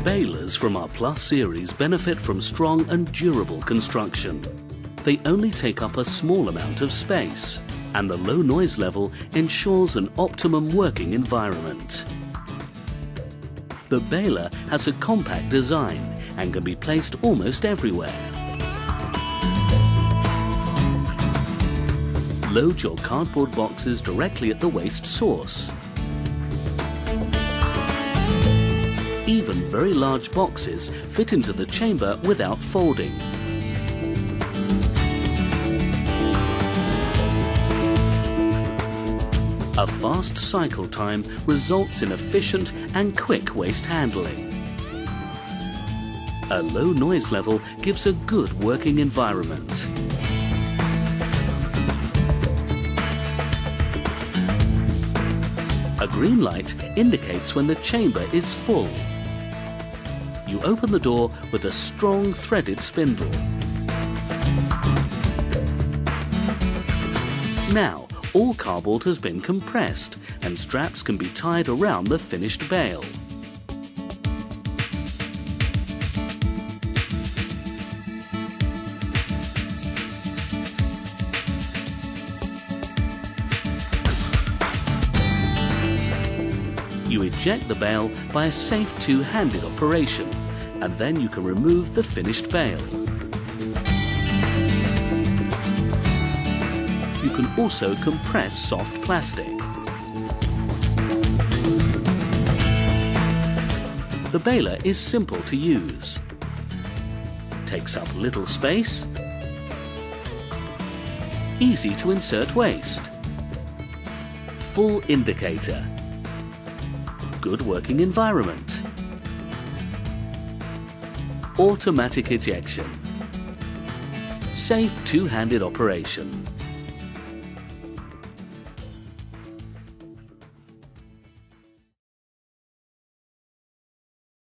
Balers from our Plus series benefit from strong and durable construction. They only take up a small amount of space, and the low noise level ensures an optimum working environment. The baler has a compact design and can be placed almost everywhere. Load your cardboard boxes directly at the waste source. Even very large boxes fit into the chamber without folding. A fast cycle time results in efficient and quick waste handling. A low noise level gives a good working environment. A green light indicates when the chamber is full. You open the door with a strong threaded spindle. Now, all cardboard has been compressed and straps can be tied around the finished bale. You eject the bale by a safe two-handed operation, and then you can remove the finished bale. You can also compress soft plastic. The baler is simple to use. Takes up little space. Easy to insert waste. Full indicator. Good working environment. Automatic ejection. Safe two-handed operation.